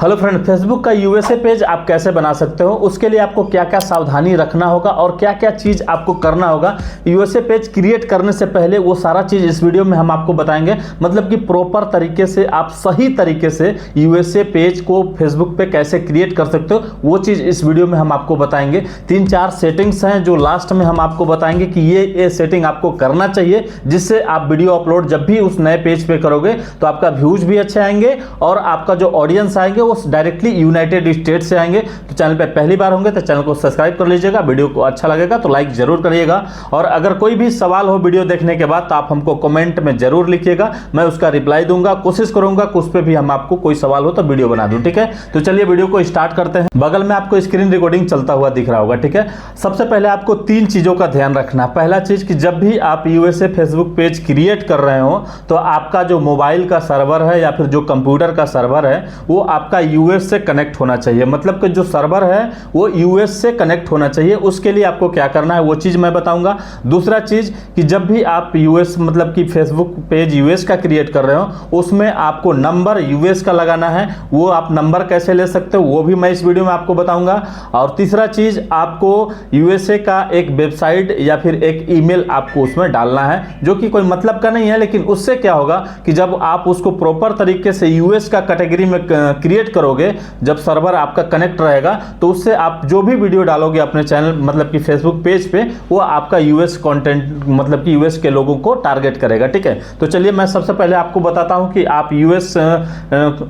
Hello friend, Facebook का USA page आप कैसे बना सकते हो, उसके लिए आपको क्या क्या सावधानी रखना होगा और क्या क्या चीज़ आपको करना होगा। यूएसए पेज क्रिएट करने से पहले वो सारा चीज़ इस वीडियो में हम आपको बताएंगे। मतलब कि प्रॉपर तरीके से आप सही तरीके से यूएसए पेज को फेसबुक पे कैसे क्रिएट कर सकते हो, वो चीज़ इस वीडियो में हम आपको बताएंगे। 3-4 सेटिंग्स हैं जो लास्ट में हम आपको बताएंगे कि ये सेटिंग आपको करना चाहिए, जिससे आप वीडियो अपलोड जब भी उस नए पेज पे करोगे तो आपका व्यूज भी अच्छे आएंगे और आपका जो ऑडियंस आएंगे वो डायरेक्टली यूनाइटेड स्टेट से आएंगे। तो चैनल पे पहली बार होंगे तो चैनल को सब्सक्राइब कर लीजिएगा, वीडियो को अच्छा लगेगा तो लाइक जरूर करिएगा। और अगर कोई भी सवाल हो वीडियो देखने के बाद तो आप हमको कमेंट में जरूर लिखिएगा, मैं उसका रिप्लाई दूंगा, कोशिश करूंगा कि उस पर भी हम आपको कोई सवाल हो तो वीडियो बना दूं। ठीक है, तो चलिए वीडियो को स्टार्ट करते हैं। बगल में आपको स्क्रीन रिकॉर्डिंग चलता हुआ दिख रहा होगा। ठीक है, सबसे पहले आपको 3 चीजों का ध्यान रखना। पहला चीज कि जब भी आप यूएसए फेसबुक पेज क्रिएट कर रहे हो तो आपका जो मोबाइल का सर्वर है या फिर जो कंप्यूटर का सर्वर है वो आपका यूएस से कनेक्ट होना चाहिए। मतलब कि जो सर्वर है वो यूएस से कनेक्ट होना चाहिए। उसके लिए आपको क्या करना है वो चीज मैं बताऊंगा। दूसरा चीज कि जब भी आप यूएस मतलब कि फेसबुक पेज यूएस का क्रिएट कर रहे हो उसमें आपको नंबर यूएस का लगाना है। वो आप नंबर कैसे ले सकते हो वो भी मैं इस वीडियो में आपको बताऊंगा। और तीसरा चीज आपको यूएसए का एक वेबसाइट या फिर एक ईमेल आपको उसमें डालना है, जो कि कोई मतलब का नहीं है, लेकिन उससे क्या होगा कि जब आप उसको प्रॉपर तरीके से यूएस का कैटेगरी में क्रिएट करोगे, जब सर्वर आपका कनेक्ट रहेगा तो उससे आप जो भी वीडियो डालोगे अपने चैनल मतलब कि फेसबुक पेज पे वो आपका यूएस कंटेंट मतलब कि यूएस के लोगों को टारगेट करेगा। ठीक है, तो चलिए मैं सबसे पहले आपको बताता हूं कि आप यूएस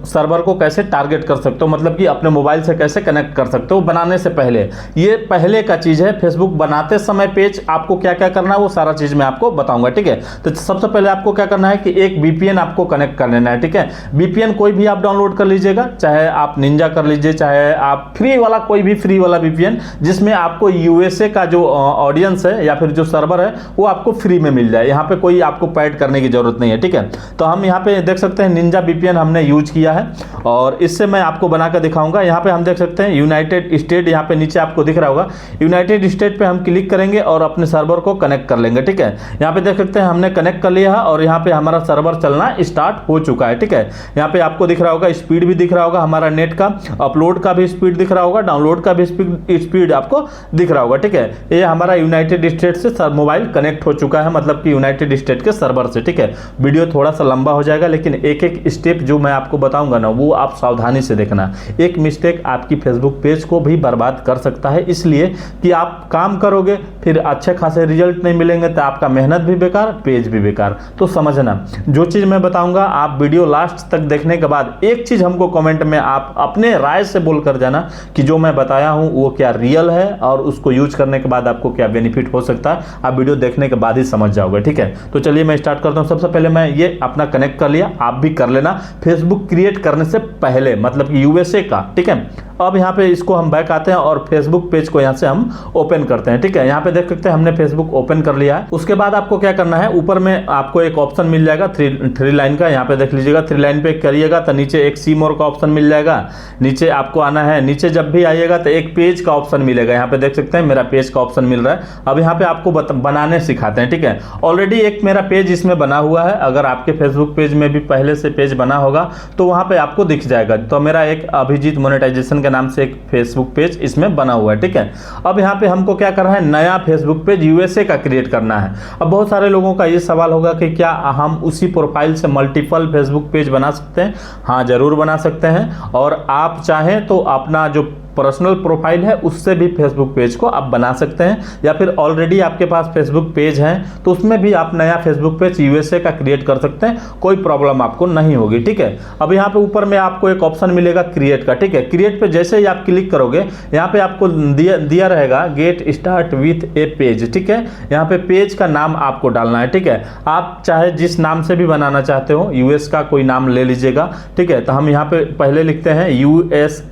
सर्वर को कैसे टारगेट कर सकते हो, मतलब कि अपने मोबाइल से कैसे कनेक्ट कर सकते हो बनाने से पहले। ये पहले का चीज है, फेसबुक बनाते समय पेज आपको क्या क्या करना है वो सारा चीज मैं आपको बताऊंगा। ठीक है, तो सबसे पहले आपको क्या करना है कि एक वीपीएन आपको कनेक्ट कर लेना है। ठीक है, वीपीएन कोई भी आप डाउनलोड कर लीजिएगा, चाहे आप निंजा कर लीजिए, चाहे आप फ्री वाला कोई भी फ्री वाला वीपीएन जिसमें आपको यूएसए का जो ऑडियंस है या फिर जो सर्वर है वो आपको फ्री में मिल जाए। यहाँ पे कोई आपको पैड करने की जरूरत नहीं है। ठीक है, तो हम यहाँ पे देख सकते हैं निंजा वीपीएन हमने यूज किया है और इससे मैं आपको बनाकर दिखाऊंगा। यहाँ पे हम देख सकते हैं यूनाइटेड स्टेट, यहाँ पे नीचे आपको दिख रहा होगा यूनाइटेड स्टेट पे हम क्लिक करेंगे और अपने सर्वर को कनेक्ट कर लेंगे। ठीक है, यहाँ पे देख सकते हैं हमने कनेक्ट कर लिया है और यहाँ पे हमारा सर्वर चलना स्टार्ट हो चुका है। ठीक है, यहाँ पे आपको दिख रहा होगा स्पीड भी दिख रहा होगा हमारा नेट का, अपलोड का भी स्पीड दिख रहा होगा, डाउनलोड का भी स्पीड आपको दिख रहा होगा। ठीक है, ये हमारा यूनाइटेड स्टेट से मोबाइल कनेक्ट हो चुका है, मतलब कि यूनाइटेड स्टेट के सर्वर से। ठीक है, वीडियो थोड़ा सा लंबा हो जाएगा लेकिन एक एक स्टेप जो मैं आपको बताऊंगा ना वो आप सावधानी से देखना। एक मिस्टेक आपकी फेसबुक पेज को भी बर्बाद कर सकता है, इसलिए कि आप काम करोगे फिर अच्छे खासे रिजल्ट नहीं मिलेंगे तो आपका मेहनत भी बेकार, पेज भी बेकार। तो समझना, जो चीज मैं बताऊंगा आप वीडियो लास्ट तक देखने के बाद एक चीज हमको कमेंट में आप अपने राय से बोल कर जाना कि जो मैं बताया हूं वो क्या रियल है और उसको यूज करने के बाद आपको क्या बेनिफिट हो सकता है, आप वीडियो देखने के बाद ही समझ जाओगे। ठीक है, तो चलिए मैं स्टार्ट करता हूं। सबसे पहले मैं ये अपना कनेक्ट कर लिया, आप भी कर लेना फेसबुक क्रिएट करने से पहले, मतलब कि यूएसए का। ठीक है, अब यहाँ पे इसको हम बैक आते हैं और फेसबुक पेज को यहाँ से हम ओपन करते हैं। ठीक है, यहाँ पे देख सकते हैं हमने फेसबुक ओपन कर लिया है। उसके बाद आपको क्या करना है, ऊपर में आपको एक ऑप्शन मिल जाएगा थ्री लाइन का, यहाँ पे देख लीजिएगा, 3 लाइन पे करिएगा तो नीचे एक सी मोर का ऑप्शन मिल जाएगा। नीचे आपको आना है, नीचे जब भी आइएगा तो एक पेज का ऑप्शन मिलेगा। यहाँ पे देख सकते हैं मेरा पेज का ऑप्शन मिल रहा है। अब यहाँ पे आपको बनाने सिखाते हैं। ठीक है, ऑलरेडी एक मेरा पेज इसमें बना हुआ है, अगर आपके फेसबुक पेज में भी पहले से पेज बना होगा तो वहां पे आपको दिख जाएगा। तो मेरा एक अभिजीत मोनेटाइजेशन के नाम से एक फेसबुक पेज इसमें बना हुआ है। ठीक है, अब यहाँ पे हमको क्या करना है, नया फेसबुक पेज यूएसए का क्रिएट करना है। अब बहुत सारे लोगों का ये सवाल होगा कि क्या हम उसी प्रोफाइल से मल्टीपल फेसबुक पेज बना सकते हैं? हाँ, जरूर बना सकते हैं। और आप चाहें तो अपना जो पर्सनल प्रोफाइल है उससे भी फेसबुक पेज को आप बना सकते हैं, या फिर ऑलरेडी आपके पास फेसबुक पेज है तो उसमें भी आप नया फेसबुक पेज यूएसए का क्रिएट कर सकते हैं, कोई प्रॉब्लम आपको नहीं होगी। ठीक है, अब यहाँ पे ऊपर में आपको एक ऑप्शन मिलेगा क्रिएट का। ठीक है, क्रिएट पे जैसे ही आप क्लिक करोगे यहाँ पे आपको दिया रहेगा get start with A page. ठीक है, यहाँ पे पेज का नाम आपको डालना है। ठीक है, आप चाहे जिस नाम से भी बनाना चाहते हो, यूएस का कोई नाम ले लीजिएगा। ठीक है, तो हम यहाँ पे पहले लिखते हैं यूएसए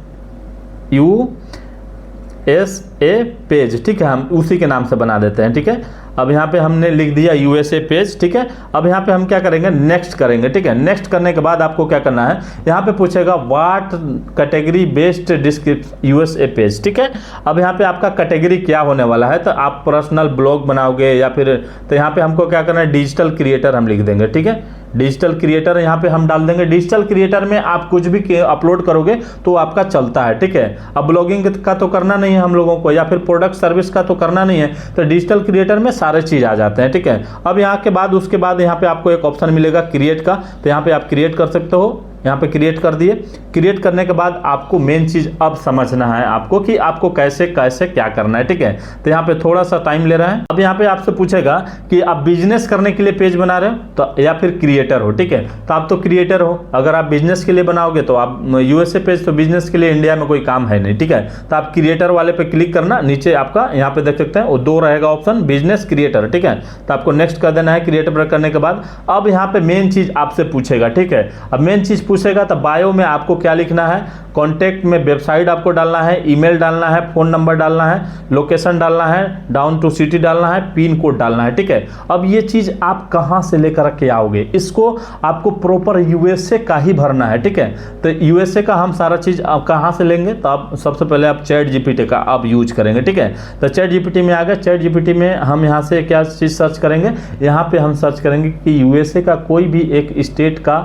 पेज। ठीक है, हम उसी के नाम से बना देते हैं। ठीक है, अब यहाँ पे हमने लिख दिया यूएसए पेज। ठीक है, अब यहाँ पे हम क्या करेंगे, नेक्स्ट करेंगे। ठीक है, नेक्स्ट करने के बाद आपको क्या करना है, यहाँ पे पूछेगा what category based description USA page. ठीक है, अब यहाँ पे आपका कैटेगरी क्या होने वाला है, तो आप पर्सनल ब्लॉग बनाओगे या फिर, तो यहाँ पे हमको क्या करना है, डिजिटल क्रिएटर हम लिख देंगे। ठीक है, डिजिटल क्रिएटर यहाँ पे हम डाल देंगे। डिजिटल क्रिएटर में आप कुछ भी अपलोड करोगे तो आपका चलता है, ठीक है। अब ब्लॉगिंग का तो करना नहीं है हम लोगों को, या फिर प्रोडक्ट सर्विस का तो करना नहीं है, तो डिजिटल क्रिएटर में सारे चीज़ आ जाते हैं, ठीक है। अब यहाँ के बाद उसके बाद यहाँ पे आपको एक ऑप्शन मिलेगा क्रिएट का, तो यहाँ पे आप क्रिएट कर सकते हो। यहाँ पे क्रिएट कर दिए। क्रिएट करने के बाद आपको मेन चीज़ अब समझना है आपको कि आपको कैसे कैसे क्या करना है, ठीक है। तो यहाँ पे थोड़ा सा टाइम ले रहा है। अब यहाँ पे आपसे पूछेगा कि आप बिजनेस करने के लिए पेज बना रहे हो तो या फिर क्रिएटर हो, ठीक है। तो आप तो क्रिएटर हो, अगर आप बिजनेस के लिए बनाओगे तो आप यूएसए पेज, तो बिजनेस के लिए इंडिया में कोई काम है नहीं, ठीक है। तो आप क्रिएटर वाले पे क्लिक करना, नीचे आपका यहाँ पे देख सकते हैं वो 2 रहेगा ऑप्शन, बिजनेस क्रिएटर, ठीक है। तो आपको नेक्स्ट कर देना है क्रिएटर पर करने के बाद। अब यहाँ पे मेन चीज़ आपसे पूछेगा, ठीक है। अब मेन चीज़ पूछेगा तो बायो में आपको क्या लिखना है, कॉन्टैक्ट में वेबसाइट आपको डालना है, ईमेल डालना है, फोन नंबर डालना है, लोकेशन डालना है, डाउन टू सिटी डालना है, पिन कोड डालना है, ठीक है। अब ये चीज़ आप कहाँ से लेकर के आओगे, इसको आपको प्रॉपर यूएसए का ही भरना है, ठीक है। तो यूएसए का हम सारा चीज़ आप कहाँ से लेंगे, तो आप सबसे पहले आप चैट जीपीटी का आप यूज करेंगे, ठीक है। तो चैट जीपीटी में आ गए। चैट जीपीटी में हम यहाँ से क्या चीज़ सर्च करेंगे, यहाँ पे हम सर्च करेंगे कि यूएसए का कोई भी एक स्टेट का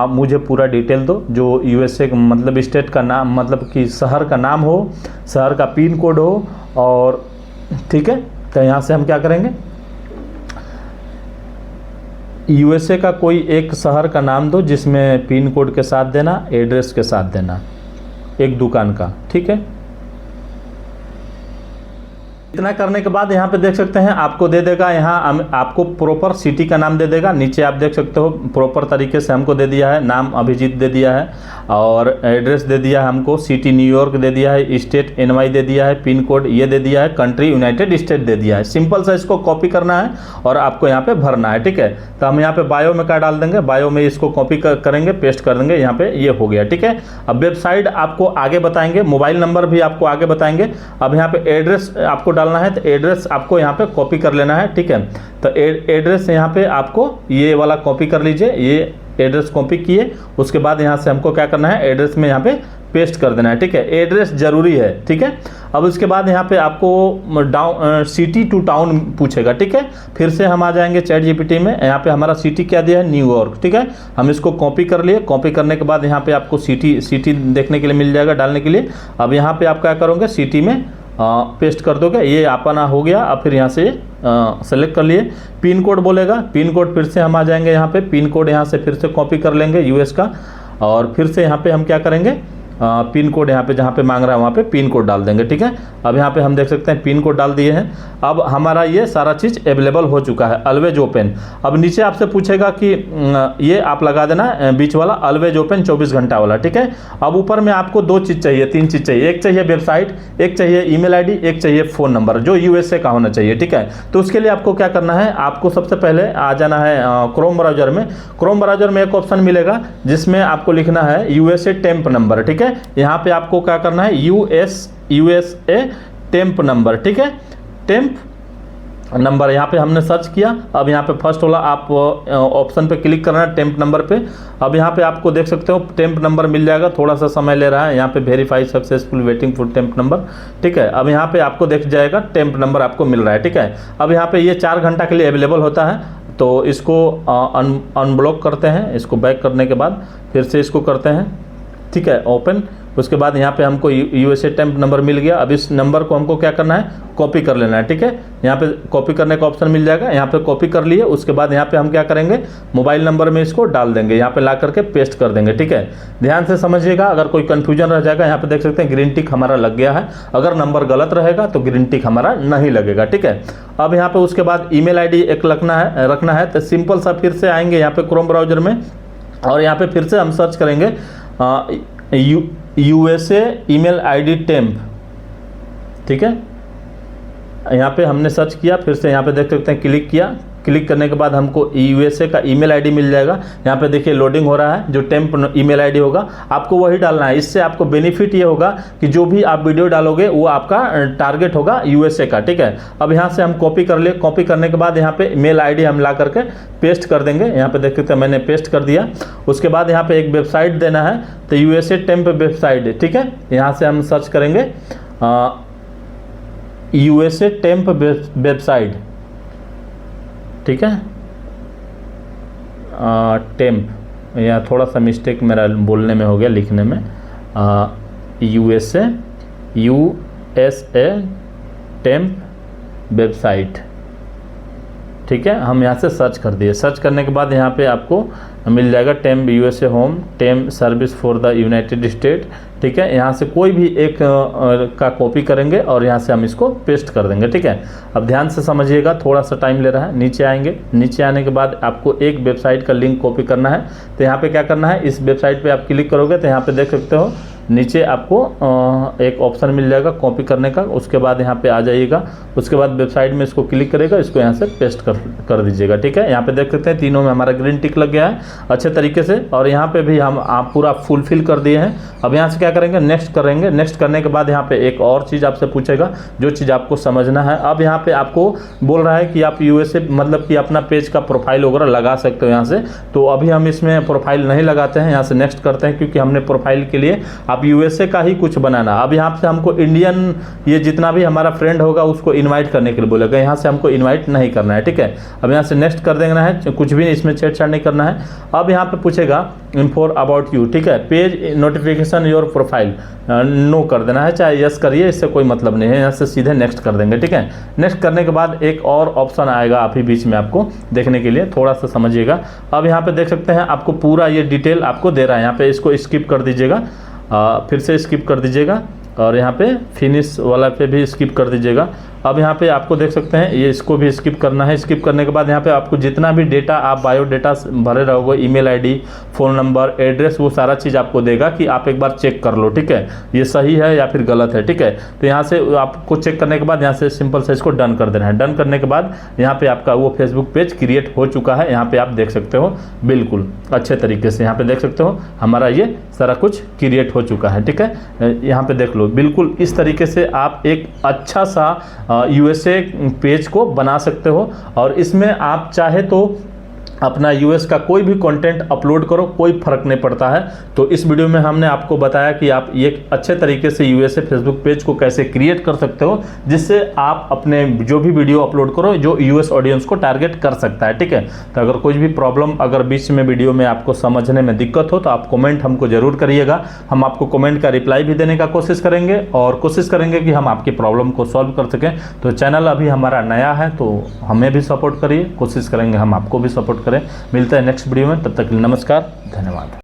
मुझे पूरा डिटेल दो, जो यूएसए मतलब स्टेट का नाम, मतलब कि शहर का नाम हो, शहर का पिन कोड हो, और ठीक है। तो यहाँ से हम क्या करेंगे, यूएसए का कोई एक शहर का नाम दो जिसमें पिन कोड के साथ देना, एड्रेस के साथ देना, एक दुकान का, ठीक है। इतना करने के बाद यहाँ पे देख सकते हैं आपको दे देगा, यहाँ आपको प्रॉपर सिटी का नाम दे देगा। नीचे आप देख सकते हो प्रॉपर तरीके से हमको दे दिया है, नाम अभिजीत दे दिया है, और एड्रेस दे दिया है हमको, सिटी न्यूयॉर्क दे दिया है, स्टेट एनवाई दे दिया है, पिन कोड ये दे दिया है, कंट्री यूनाइटेड स्टेट दे दिया है। सिंपल सा इसको कॉपी करना है और आपको यहाँ पे भरना है, ठीक है। तो हम यहाँ पे बायो में क्या डाल देंगे, बायो में इसको कॉपी करेंगे, पेस्ट कर देंगे, यहाँ पे ये हो गया, ठीक है। अब वेबसाइट आपको आगे बताएंगे, मोबाइल नंबर भी आपको आगे बताएंगे। अब यहाँ पे एड्रेस आपको डालना है, तो एड्रेस आपको यहाँ पे कॉपी कर लेना है, ठीक है। तो एड्रेस यहाँ पे आपको ये वाला कॉपी कर लीजिए, ये एड्रेस कॉपी किए, उसके बाद यहाँ से हमको क्या करना है, एड्रेस में यहाँ पे पेस्ट कर देना है, ठीक है। एड्रेस जरूरी है, ठीक है। अब उसके बाद यहाँ पे आपको सिटी टू टाउन पूछेगा, ठीक है। फिर से हम आ जाएंगे चैट जीपीटी में, यहाँ पे हमारा सिटी क्या दिया है, न्यूयॉर्क, ठीक है। हम इसको कॉपी कर लिए, कॉपी करने के बाद यहाँ पे आपको सिटी देखने के लिए मिल जाएगा डालने के लिए। अब यहाँ पे आप क्या करोगे, सिटी में पेस्ट कर दोगे, ये अपना हो गया। अब फिर यहाँ से सेलेक्ट कर लिए, पिन कोड बोलेगा, पिन कोड फिर से हम आ जाएंगे यहाँ पे, पिन कोड यहाँ से फिर से कॉपी कर लेंगे यूएस का, और फिर से यहाँ पे हम क्या करेंगे, पिन कोड यहाँ पे जहाँ पे मांग रहा है वहाँ पे पिन कोड डाल देंगे, ठीक है। अब यहाँ पे हम देख सकते हैं पिन कोड डाल दिए हैं। अब हमारा ये सारा चीज़ अवेलेबल हो चुका है, ऑलवेज ओपन। अब नीचे आपसे पूछेगा कि ये आप लगा देना बीच वाला ऑलवेज ओपन 24 घंटा वाला, ठीक है। अब ऊपर में आपको 2 चीज़ चाहिए, 3 चीज़ चाहिए, एक चाहिए वेबसाइट, एक चाहिए ईमेल आईडी, एक चाहिए फ़ोन नंबर जो यूएसए का होना चाहिए, ठीक है। तो उसके लिए आपको क्या करना है, आपको सबसे पहले आ जाना है क्रोम ब्राउजर में। क्रोम ब्राउजर में एक ऑप्शन मिलेगा जिसमें आपको लिखना है यूएसए टेम्प नंबर, ठीक है। यहाँ पे आपको क्या करना है, यूएसए टेम्प नंबर, ठीक है। टेम्प नंबर यहाँ पे हमने सर्च किया। अब यहाँ पे फर्स्ट वाला आप ऑप्शन पे क्लिक करना है, टेम्प नंबर पे। अब यहाँ पे आपको देख सकते हो टेम्प नंबर मिल जाएगा, थोड़ा सा समय ले रहा है, यहाँ पे verify successful waiting for temp number, ठीक है। अब यहाँ पे आपको देख जाएगा टेम्प नंबर आपको मिल रहा है, ठीक है। अब यहाँ पे ये 4 घंटा के लिए अवेलेबल होता है, तो इसको अनब्लॉक करते हैं। इसको बैक करने के बाद फिर से इसको करते हैं, ठीक है, ओपन। उसके बाद यहाँ पे हमको यूएसए टेम्प नंबर मिल गया। अब इस नंबर को हमको क्या करना है, कॉपी कर लेना है, ठीक है। यहाँ पे कॉपी करने का ऑप्शन मिल जाएगा, यहाँ पे कॉपी कर लिए। उसके बाद यहाँ पे हम क्या करेंगे, मोबाइल नंबर में इसको डाल देंगे, यहाँ पे ला करके पेस्ट कर देंगे, ठीक है। ध्यान से समझिएगा, अगर कोई कन्फ्यूजन रह जाएगा, यहाँ पे देख सकते हैं ग्रीन टिक हमारा लग गया है। अगर नंबर गलत रहेगा तो ग्रीन टिक हमारा नहीं लगेगा, ठीक है। अब यहाँ पे उसके बाद ईमेल आईडी एक रखना है। तो सिंपल सा फिर से आएंगे यहाँ पे क्रोम ब्राउजर में, और यहाँ पे फिर से हम सर्च करेंगे यूएसए ईमेल आईडी टेम्प, ठीक है। यहाँ पे हमने सर्च किया, फिर से यहाँ पे देख सकते हैं क्लिक किया। क्लिक करने के बाद हमको यूएसए का ईमेल आईडी मिल जाएगा। यहाँ पे देखिए लोडिंग हो रहा है, जो टेम्प ईमेल आईडी होगा आपको वही डालना है। इससे आपको बेनिफिट ये होगा कि जो भी आप वीडियो डालोगे वो आपका टारगेट होगा यूएसए का, ठीक है। अब यहाँ से हम कॉपी कर ले, कॉपी करने के बाद यहाँ पे मेल आईडी हम ला करके पेस्ट कर देंगे। यहाँ पे देख सकते हैं मैंने पेस्ट कर दिया। उसके बाद यहाँ पे एक वेबसाइट देना है, तो यूएसए टेम्प वेबसाइट, ठीक है। यहाँ से हम सर्च करेंगे यूएसए टेम्प वेबसाइट, ठीक है। टेम्प, यहाँ थोड़ा सा मिस्टेक मेरा बोलने में हो गया, लिखने में, USA टेम्प वेबसाइट, ठीक है। हम यहाँ से सर्च कर दिए। सर्च करने के बाद यहाँ पे आपको मिल जाएगा temp USA home, temp service for the United state, ठीक है। यहाँ से कोई भी एक का कॉपी करेंगे और यहाँ से हम इसको पेस्ट कर देंगे, ठीक है। अब ध्यान से समझिएगा, थोड़ा सा टाइम ले रहा है। नीचे आएंगे, नीचे आने के बाद आपको एक वेबसाइट का लिंक कॉपी करना है। तो यहाँ पे क्या करना है, इस वेबसाइट पे आप क्लिक करोगे तो यहाँ पे देख सकते हो नीचे आपको एक ऑप्शन मिल जाएगा कॉपी करने का। उसके बाद यहाँ पे आ जाइएगा, उसके बाद वेबसाइट में इसको क्लिक करेगा, इसको यहाँ से पेस्ट कर दीजिएगा, ठीक है। यहाँ पे देख सकते हैं तीनों में हमारा ग्रीन टिक लग गया है अच्छे तरीके से, और यहाँ पे भी हम आप पूरा फुलफिल कर दिए हैं। अब यहाँ से क्या करेंगे, नेक्स्ट करेंगे। नेक्स्ट करने के बाद यहाँ पे एक और चीज़ आपसे पूछेगा, जो चीज़ आपको समझना है। अब यहाँ पे आपको बोल रहा है कि आप USA मतलब कि अपना पेज का प्रोफाइल वगैरह लगा सकते हो यहाँ से। तो अभी हम इसमें प्रोफाइल नहीं लगाते हैं, यहाँ से नेक्स्ट करते हैं, क्योंकि हमने प्रोफाइल के लिए आप USA का ही कुछ बनाना। अब यहाँ से हमको इंडियन, ये जितना भी हमारा फ्रेंड होगा उसको इनवाइट करने के लिए बोलेगा, यहाँ से हमको इनवाइट नहीं करना है, ठीक है। अब यहाँ से नेक्स्ट कर देना है, कुछ भी इसमें छेड़छाड़ नहीं करना है। अब यहाँ पे पूछेगा इन्फॉर अबाउट यू, ठीक है। Page notification your profile, no कर देना है, चाहे यस करिए, इससे कोई मतलब नहीं है। यहाँ से सीधे नेक्स्ट कर देंगे, ठीक है। नेक्स्ट करने के बाद एक और ऑप्शन आएगा आप ही बीच में आपको देखने के लिए, थोड़ा सा समझिएगा। अब यहाँ पे देख सकते हैं आपको पूरा ये डिटेल आपको दे रहा है, यहाँ पे इसको स्किप कर दीजिएगा, फिर से स्किप कर दीजिएगा, और यहाँ पे फिनिश वाला पे भी स्किप कर दीजिएगा। अब यहाँ पे आपको देख सकते हैं ये इसको भी स्किप करना है। स्किप करने के बाद यहाँ पे आपको जितना भी डेटा आप बायोडेटा भरे रहोगे, email ID, phone number, address, वो सारा चीज़ आपको देगा कि आप एक बार चेक कर लो, ठीक है, ये सही है या फिर गलत है, ठीक है। तो यहाँ से आपको चेक करने के बाद यहाँ से सिंपल से इसको डन कर देना है। डन करने के बाद यहाँ पे आपका वो फेसबुक पेज क्रिएट हो चुका है। यहाँ पे आप देख सकते हो बिल्कुल अच्छे तरीके से, यहाँ पे देख सकते हो हमारा ये सारा कुछ क्रिएट हो चुका है, ठीक है। यहाँ पे देख लो, बिल्कुल इस तरीके से आप एक अच्छा सा USA पेज को बना सकते हो। और इसमें आप चाहे तो अपना US का कोई भी कंटेंट अपलोड करो, कोई फर्क नहीं पड़ता है। तो इस वीडियो में हमने आपको बताया कि आप ये अच्छे तरीके से USA फेसबुक पेज को कैसे क्रिएट कर सकते हो, जिससे आप अपने जो भी वीडियो अपलोड करो जो US ऑडियंस को टारगेट कर सकता है, ठीक है। तो अगर कोई भी प्रॉब्लम अगर बीच में वीडियो में आपको समझने में दिक्कत हो तो आप कमेंट हमको ज़रूर करिएगा। हम आपको कमेंट का रिप्लाई भी देने का कोशिश करेंगे और कोशिश करेंगे कि हम आपकी प्रॉब्लम को सॉल्व कर सकें। तो चैनल अभी हमारा नया है, तो हमें भी सपोर्ट करिए, कोशिश करेंगे हम आपको भी सपोर्ट करें। मिलता है नेक्स्ट वीडियो में, तब तक के लिए नमस्कार, धन्यवाद।